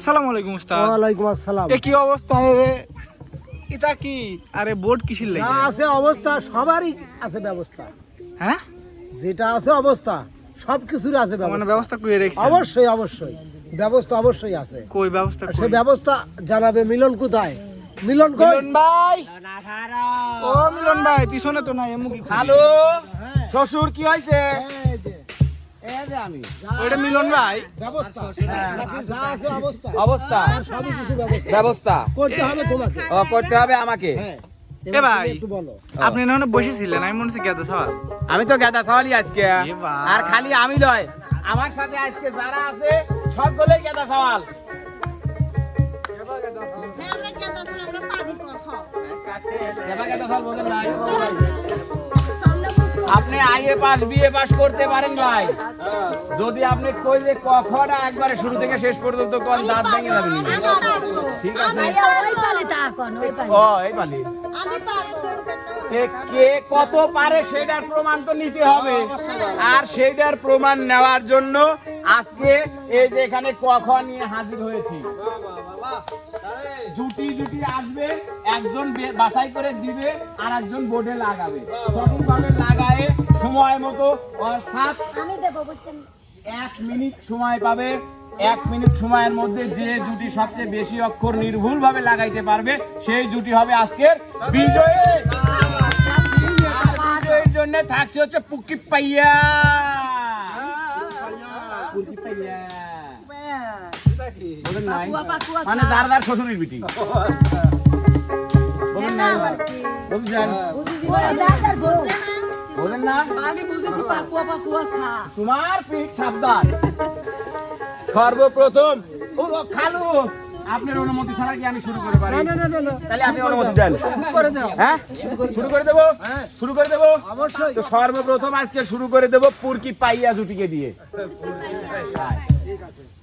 আসসালামু আলাইকুম উস্তাদ। ওয়ালাইকুম আসসালাম। এ কি অবস্থা এটা কি? আরে বোর্ড কিসের লাগে? যা আছে অবস্থা সবারই আছে ব্যবস্থা। হ্যাঁ যেটা আছে অবস্থা সবকিছুর আছে মানে ব্যবস্থা। ব্যবস্থা করে রেখেছেন? অবশ্যই অবশ্যই ব্যবস্থা অবশ্যই আছে। কই ব্যবস্থা সে কই? ব্যবস্থা জানাবে মিলন কোথায়? মিলন কই? মিলন ভাই, ও মিলন ভাই পিছনে তো নাই এমুকি। হ্যালো শ্বশুর, কি হয়েছে? এই যে, এই যে আমি ওইটা মিলন ভাই। ব্যবস্থা নাকি যা আছে অবস্থা অবস্থা আর সবই কিছু ব্যবস্থা ব্যবস্থা করতে হবে তোমাকে। করতে হবে আমাকে। হ্যাঁ এ এবার ভাই। তুমি একটু বলো। আপনি না বসেছিলেন, আমি মনে হচ্ছে গেছে সওয়াল। আমি তো গেদা সওয়ালি আজকে, এ বাবা। আর খালি আমি নয়, আমার সাথে আজকে যারা আছে সবগুলোই গেদা সওয়াল। গেদা সওয়াল বলেন নাই। আপনি আইএ পাস বিএ পাস করতে পারেন ভাই, যদি আপনি কই যে কখটা একবারে শুরু থেকে শেষ পর্যন্ত কোন দাঁত ভেঙে যাবে না। ঠিক আছে, ও এই পালি কে কত পারে সেটার প্রমাণ তো নিতে হবে, আর সেইটার প্রমাণ নেওয়ার জন্য আজকে এই যে এখানে ক নিয়ে হাজির হয়েছি। জুটি জুটি আসবে, একজন বাছাই করে দিবে আর একজন বোর্ডে লাগাবে, সঠিকভাবে লাগায়ে সময় মতো, অর্থাৎ 1 মিনিট সময় পাবে। 1 মিনিট সময়ের মধ্যে যে জুটি সবচেয়ে বেশি অক্ষর নির্ভুল ভাবে লাগাইতে পারবে সেই জুটি হবে আজকের বিজয়ী। বিজয়ীর জন্য থাকছে হচ্ছে পুকি পাইয়া। পুকি পাইয়া বলেন নাই, মানে দাদার শ্বশুরের বিটি বলেন নাই, বুঝছেন? বলেন না, তোমার পিঠ সাবধান। সর্বপ্রথম ও খালু, আপনার অনুমতি ছাড়া কি আমি শুরু করে পারি? না না না না তাহলে আপনি অনুমতি দেন। করে দাও। হ্যাঁ, শুরু করে দেবো, শুরু করে দেবো। অবশ্যই। তো সর্বপ্রথম আজকে শুরু করে দেবো পুরকি পাইয়া জুটিকে দিয়ে।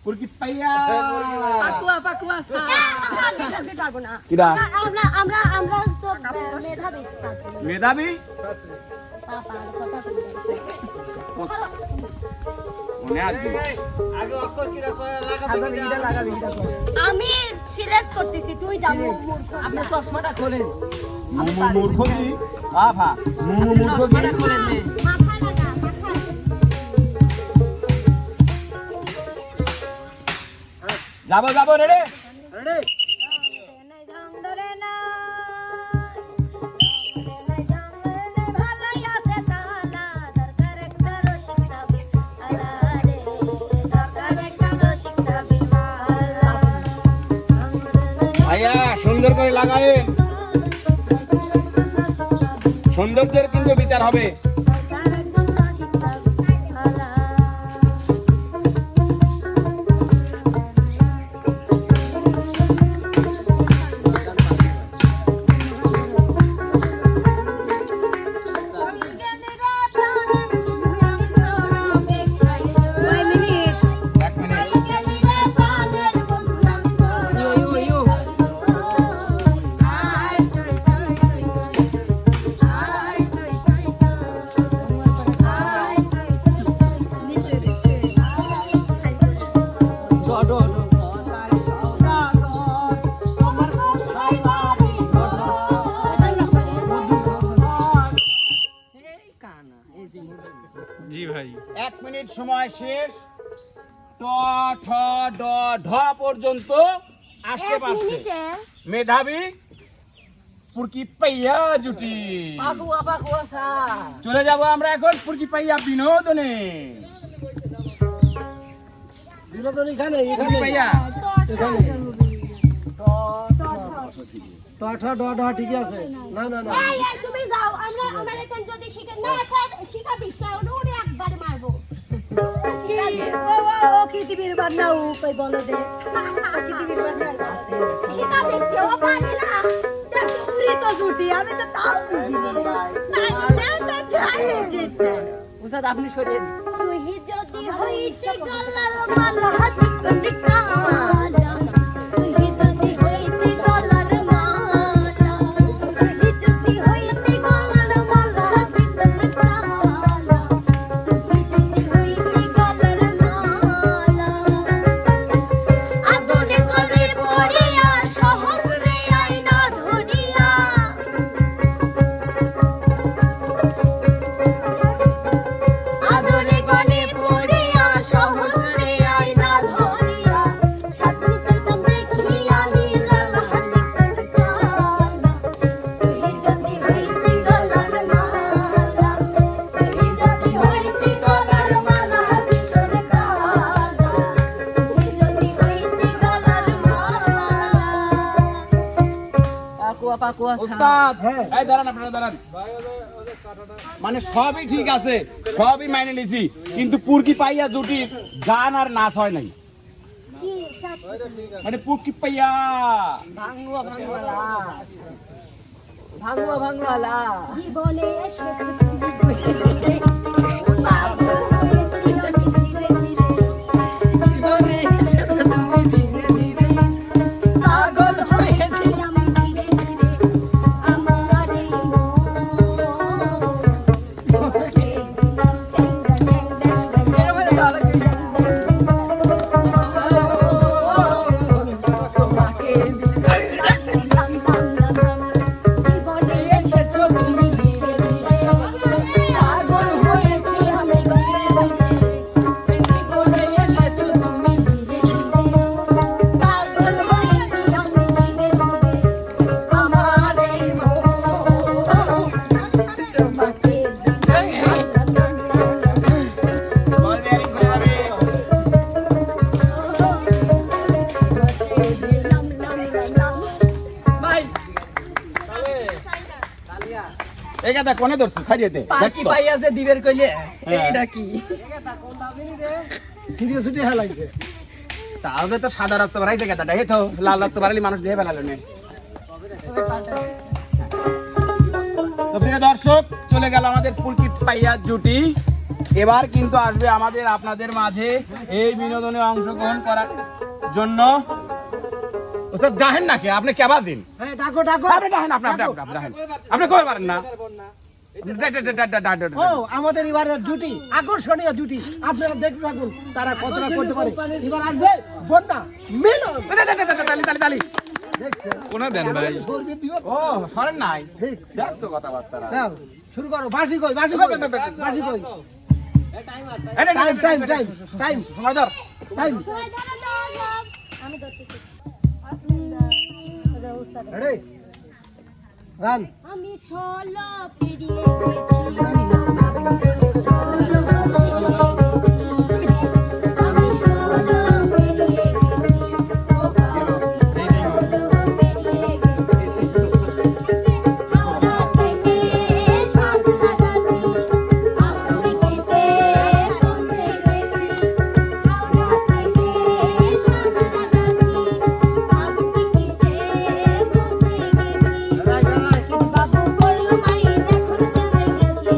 পুরকি পাইয়া কিরা মেধাবী মনে আছে? আমি সিলেক্ট করতেছি, তুই যাবি। আপনার চশমাটা খোলেন। মুমু মূর্খ কি? আফা মুমু মূর্খ কি? চশমাটা খোলেন নে। মাথায় লাগা, মাথায়। যাবো যাবো, রেডি রেডি ভাইয়া সুন্দর করে লাগাবেন, সৌন্দর্যের কিন্তু বিচার হবে। জি ভাই, 1 মিনিট সময় শেষ। ট ঠ ড ঢ পর্যন্ত আসতে পারছে মেধাবী পুরকি পাইয়া জুটি। চলে যাব আমরা এখন পুরকি পাইয়া বিনোদনে। বিনোদন এখানে পুরকি পাইয়া এখানে টাটা ডডা ঠিক আছে। না না না এই, এই, তুমি যাও, আমরা এখানে যদি শিখে না শিখা দিস তাহলে ওরে একবারে মারবো। শিখা দিচ্ছে, ও পারে না। উস্তাদ আপনি সরিয়ে দিন। তুই যদি হইতে গলার মালা চিকন কালা, তুই যদি হইতে গলার মালা, তুই যদি হইতে গলার মালা চিকন কালা, তুই যদি হইতে গলার মালা, আগুনে কপা কুয়াশা ওস্তাদ হ্যাঁ। এই দাঁড়ান, আপনারা দাঁড়ান। মানে সবই ঠিক আছে, সবই মাইনে নিছি, কিন্তু পুরকি পাইয়া জুটির গান আর নাচ হয় নাই। কি চাচ্ছি? মানে পুরকি পাইয়া ভাঙ্গুয়া ভাঙ্গুয়ালা ভাঙ্গুয়া ভাঙ্গুয়ালা জীবনে এসেছে তুমি ধীরে ধীরে, পাগল হয়েছি আমি ধীরে ধীরে, জীবনে এসেছো তুমি ধীরে ধীরে পাগল হয়েছি আমি ধীরে ধীরে, আমার এই মন তোমাকে দিলাম ড্যাং ড্যাং ড্যাং ড্যাং ড্যাং। এর মানে ভালো কি তোমাকে জীবনে এসেছো তুমি ধীরে ধীরে পাগল হয়েছি আমি ধীরে ধীরে জীবনে এসেছো তুমি ধীরে ধীরে পাগল হয়েছি আমি ধীরে ধীরে আমার এই মন তোমাকে বল বেয়ারিং করে যাবে। দিলাম নাম নাম ভাই এই কথা কোনে ধরছিস সাইডেতে পাখি পাইয়াছে দিবের কইলে এইটা কি সিরিয়াসলি হেলাইছে তাহলে তো সাদা রক্ত বাড়াইছে কথাটা, এই তো লাল রক্ত বাড়ালি মানুষ দিয়ে ফেলালো না। তো প্রিয় দর্শক, চলে গেল আমাদের পুলকি পাইয়া জুটি। এবার কিন্তু আসবে আমাদের আপনাদের মাঝে এই বিনোদনে অংশগ্রহণ করার জন্য ওস্তাদ ডাহেন নাকি আপনি কেবা দিন হ্যাঁ ডাকো ডাকো আপনি ডাহেন, আপনি ডাহেন, আপনি কই পারেন না। ও আমাদের এবারের জুটি আকর্ষণীয় জুটি, আপনারা দেখতে থাকুন তারা কতটা করতে পারে। এবার আসবে বন্যা মিলন তালি দেখছেন কোনে দেন ভাই? সর্বির দিও ও সরেন নাই দেখছি দেখ তো কথাবার্তা দাও শুরু করো বাঁশি কই বাঁশি কই বাঁশি কই টাইম টাইম টাইম টাইম সময় ধর। টাইম সময় ধরো দাও, আমি ধরতেছি। উস্তাদ, রেডি রান আমি ষোলো পেরিয়ে গেছি, আমি ষোলো পেরিয়ে গেছি, আমি ষোলো পেরিয়ে গেছি, ও বাবা, ষোলো পেরিয়ে গেছি। হাওড়া থেকে সাতনাগাছি, আফ্রিকাতে পৌঁছে গেছি। হাওড়া থেকে সাতনাগাছি, আফ্রিকাতে পৌঁছে গেছি। বাবু করলো মাইন এখন জেনে গেছি,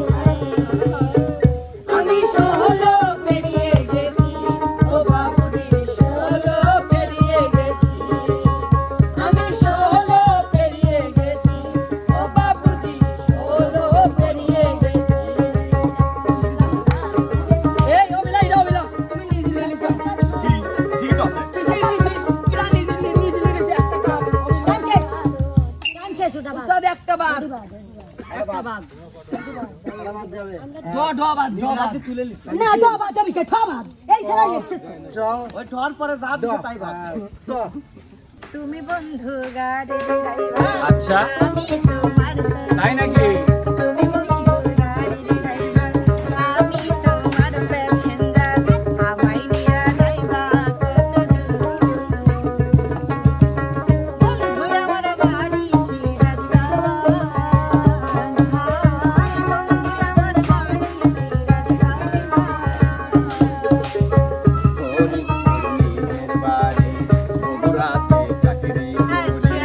আমি ষোলো পেরিয়ে গেছি ও বাবুজি ষোলো পেরিয়ে গেছি আমি ষোলো পেরিয়ে গেছি ও বাবুজি ষোলো পেরিয়ে গেছি এই অবিলা এটা অবিলা তুমি নিজে লিখো ঠিক আছে কিসে লিখছি কিরা নিজে লিখছি একটা কাপ গান শেষ, গান শেষ, ওটা বাদ। উস্তাদ একটা বার একটা বার ঢ ঢ বাদ ঢ বাদ তুলে লিখছে না ডবা ডবি কে ঠবাদ এই সারা এক্সেস ওই ঠর পরে যা দিছে তাই ভাত তুমি বন্ধু গাড়ির ড্রাইভার আচ্ছা আমি তোমার তাই নাকি তুমি বন্ধু গাড়ির ড্রাইভার আমি তোমার প্যাসেঞ্জার আমায় নিয়ে যাইবা কত দূর বন্ধু আমার বাড়ি সিরাজগঞ্জ হাই বন্ধু আমার বাড়ি ফরিদপুর নিজের বাড়ি, বগুড়াতে চাকরি করি।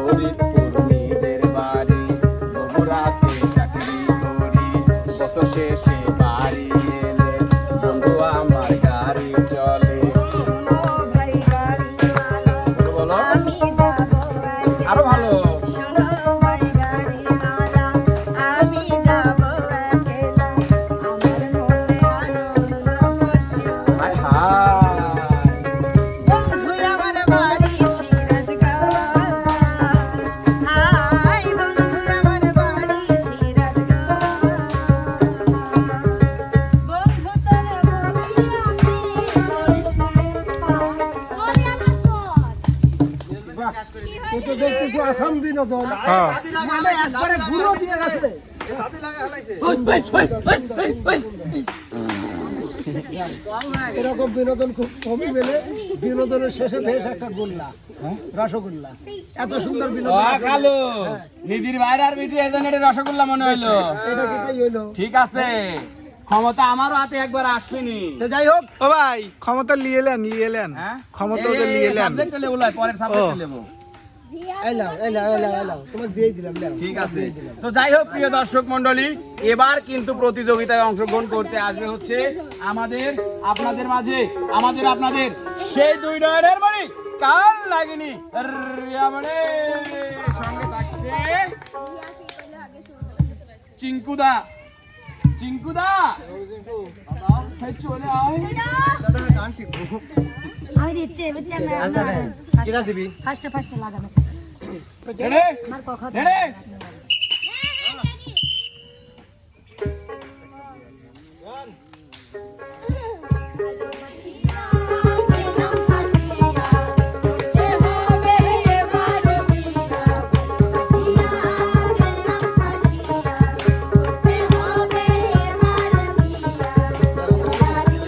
ফরিদপুর নিজের বাড়ি, বগুড়াতে চাকরি করি। বছর শেষে বাড়ি এলে বন্ধু আমার গাড়ি চলে। শোনো ভাই গাড়িওয়ালা বলো আমি যাবো আরো ভালো শোনো ভাই গাড়িওয়ালা আমি যাবো একলা আমার মনে আনন্দ প্রচুর হায় হায় বন্ধু আমার বাড়ি সিরাজগঞ্জ হাই বন্ধু আমার বাড়ি সিরাজগঞ্জ বন্ধু তোর বলি আমি বলিস রে ওরে আমার সর এ তো দেখতেছি আসাম বিনোদন মানে একবারে ঘুরো দিয়ে গেছে এরকম বিনোদন খুব কমই মেলে। বিনোদনের শেষে বেশ একটা গোল্লা, রসগোল্লা, এত সুন্দর বিনোদন। কালো নিধির বাইরে আর বিটি এজন এটা রসগোল্লা মনে হইলো। এটা কি তাই হইলো? ঠিক আছে, ক্ষমতা আমারও হাতে একবার আসবেনি। তো যাই হোক, ও ভাই ক্ষমতা লিয়ে নেন হ্যাঁ ক্ষমতা ওদের লিয়ে নেন। সাবজেক্ট লেবো পরের সাবজেক্ট লেবো। এলাও তোমাকে দিয়ে দিলাম। ঠিক আছে, তো যাই হোক প্রিয় দর্শক মন্ডলী, এবার কিন্তু প্রতিযোগিতায় অংশগ্রহণ করতে আসবে হচ্ছে আমাদের আপনাদের মাঝে আপনাদের সেই দুই নয়নের মণি কাল লাগিনি রিয়ামণি, সঙ্গে থাকছে চিঙ্কুদা এই চলে আয়। আমি দিচ্ছি বুঝছেন ফার্স্টে লাগানো রেডি আমার কখন রেডি গেলাম ফাঁসিয়া করতে হবে এবার বিয়া ফাঁসিয়া গেলাম ফাঁসিয়া করতে হবে এবার বিয়া গাড়ি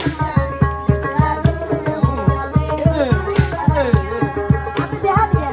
আপনি দেখা দিয়ে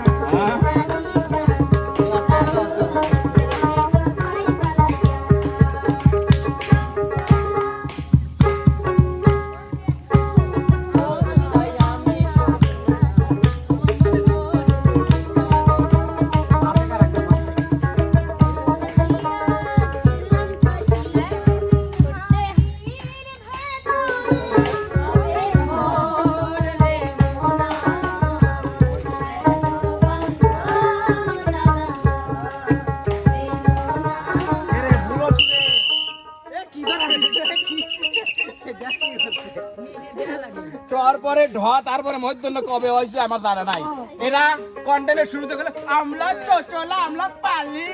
তারপরে তারপরে মধ্যন্য কবে হয়েছিল আমার জানা নাই। এটা কন্টেন্টের শুরুতে গেলে আমলা চচলা আমলা পালি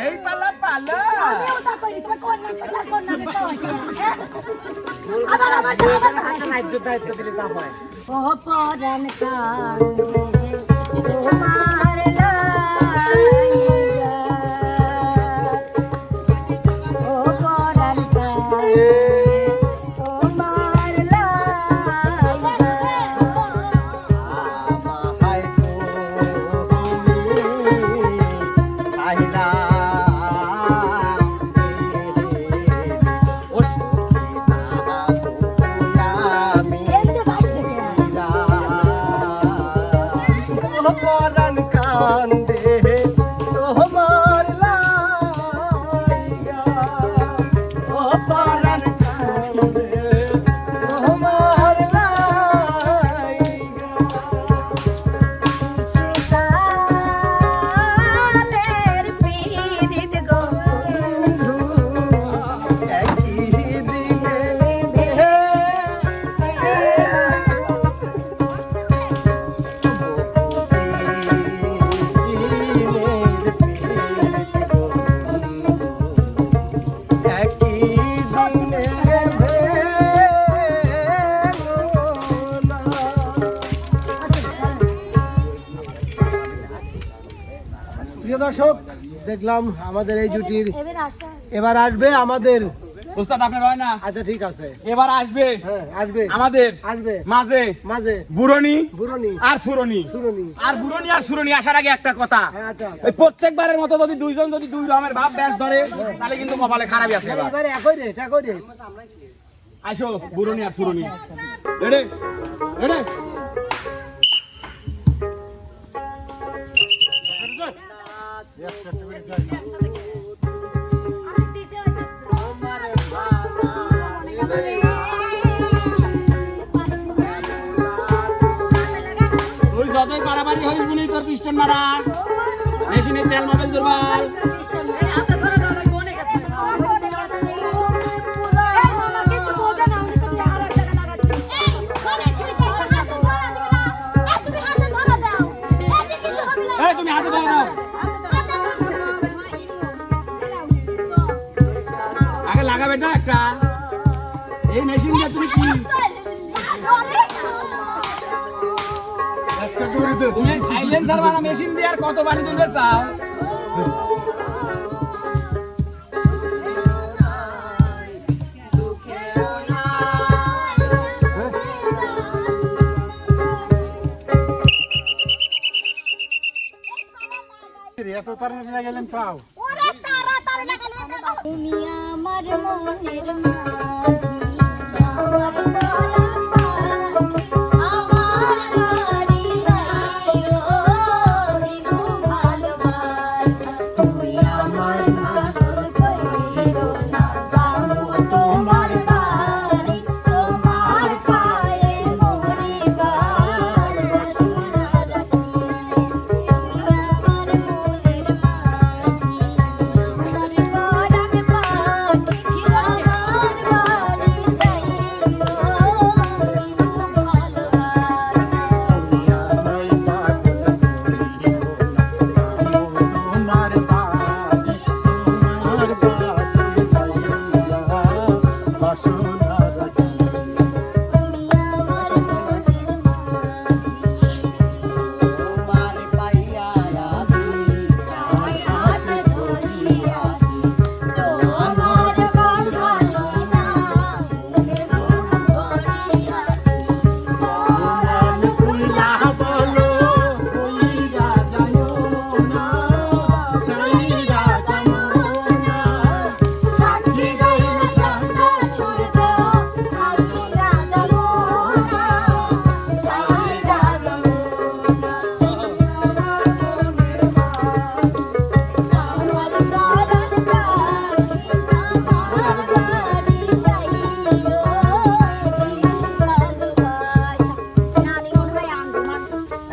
এই পালা পালা ওটা করি তোমার কোন নাম ও পরাণ কান্দে তোমার লাইগা ও পরাণ কান্দে তোমার লাইগা ফার্স্ট থেকে সুতালের পীড়িত গন্ধু প্রিয় দর্শক, দেখলাম আমাদের এই জুটির এবার আসা এবার আসবে আমাদের। উস্তাদ আপনার হয় না? আচ্ছা ঠিক আছে, এবার আসবে হ্যাঁ আসবে আমাদের আসবে মাঝে মাঝে বুড়নি বুড়নি আর সুরনি সুরনি। আর বুড়নি আর সুরনি আসার আগে একটা কথা, হ্যাঁ আচ্ছা ওই প্রত্যেকবারের মতো যদি দুইজন যদি দুই রকমের ভাব ব্যাস ধরে তাহলে কিন্তু কপালে খারাপই আছে। এবার এবারে একই রেট আইসো বুড়নি আর সুরনি, রেডি রেডি আমি দিতে হইতে তুই যতই পারাবারি হরিস বুনি তোর পিস্টন মারা মেশিনের তেল মোবাইল দুর্বল। হাতে ধরে ধরে মনে গেছে এই তুমি হাতে ধরে দাও, আগে লাগাবে না একটা। এই মেশিন দিয়ে তুমি কি তুমি সাইলেন্সার মারা মেশিন দিয়ে আর কত পানি তুলবে চাও? এত তাড়াতাড়ি লাগাইলেন পাও তুমি আমার মনের মাঝি আমার বাড়ি যাইও দিনু ভালোবাসা তুমি আমার নাগর কইরো না যাও তোমার বাড়ি তোমার পায়ে মরিবার বাসনা রাখি তুমি আমার মনের মাঝি আমার পরাণ পাখি আমার বাড়ি যাইও দিনু ভালোবাসা তুমি আমায় পাগল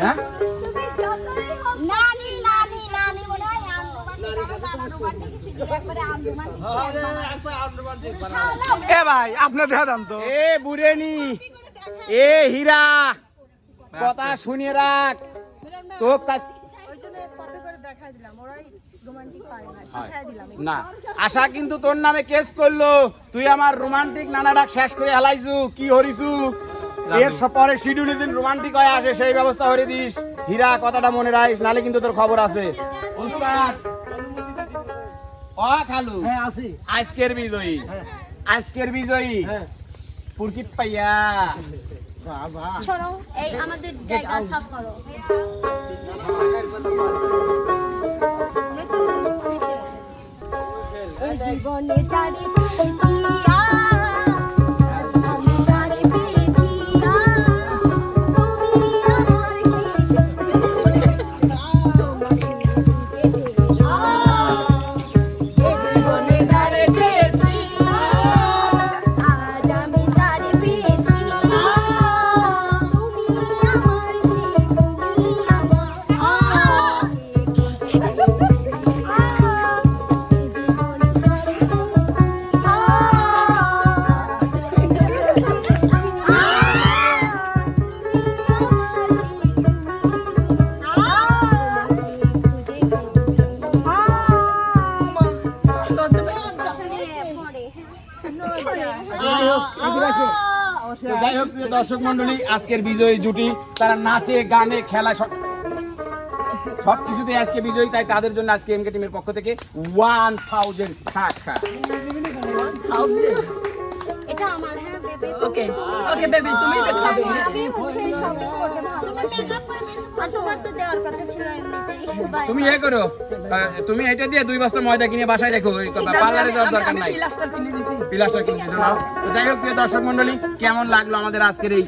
হ্যাঁ এ ভাই আপনি দেখা দাম তো এ বুড়েনি এ হীরা কথা শুনে রাখ তো কাজ না আশা কিন্তু তোর নামে কেস করলো তুই আমার রোমান্টিক নানাডাক শেষ করে হেলাইছু কি হরিছু এর পরে শিডিউল দিন রোমান্টিক হয়ে আসে সেই ব্যবস্থা করে দিস হীরা কথাটা মনে রাখিস নালে কিন্তু তোর খবর আছে উস্তাদ ও খালু হ্যাঁ আসি আজকের বিজয়ী আজকের বিজয়ী হ্যাঁ পুরকিত পাইয়া বাবা শোনো এই আমাদের জায়গা সাফ করো এই জীবনে জানি পেয়েছিয়া আমি তারে পেয়েছিয়া তুমি আমার জীবনে যারে চেয়েছি আজ আমি তারে পেয়েছি তুমি আমার তুমি তো যাই হোক প্রিয় দর্শক মন্ডলী আজকের বিজয়ী জুটি তারা নাচে গানে খেলা সবকিছুতে আজকে বিজয়ী তাই তাদের জন্য আজকে এমকে টিমের পক্ষ থেকে 1000 টাকা এটা আমার হ্যাঁ বেবি ওকে ওকে বেবি তুমি তো খাবে আমি হচ্ছে শপিং করতে ভালোবাসি আর তোমার তো দেওয়ার কথা ছিল এমনিতেই বাই তুমি এ করো তুমি এটা দিয়ে 2 বস্তা ময়দা কিনে বাসায় রেখো ওই পার্লারে যাওয়ার দরকার নাই প্লাস্টার কিনে দিছি প্লাস্টার কিনে দিতে নাও তো যাই হোক প্রিয় দর্শক মন্ডলী কেমন লাগলো আমাদের আজকের এই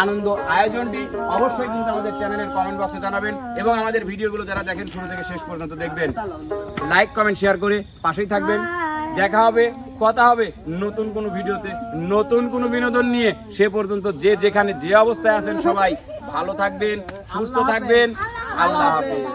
আনন্দ আয়োজনটি অবশ্যই কিন্তু আমাদের চ্যানেলের কমেন্ট বক্সে জানাবেন এবং আমাদের ভিডিওগুলো যারা দেখেন শুরু থেকে শেষ পর্যন্ত দেখবেন লাইক কমেন্ট শেয়ার করে পাশেই থাকবেন দেখা হবে কথা হবে নতুন কোনো ভিডিওতে নতুন কোনো বিনোদন নিয়ে সে পর্যন্ত যে যেখানে যে অবস্থায় আছেন সবাই ভালো থাকবেন সুস্থ থাকবেন আল্লাহ হাফেজ।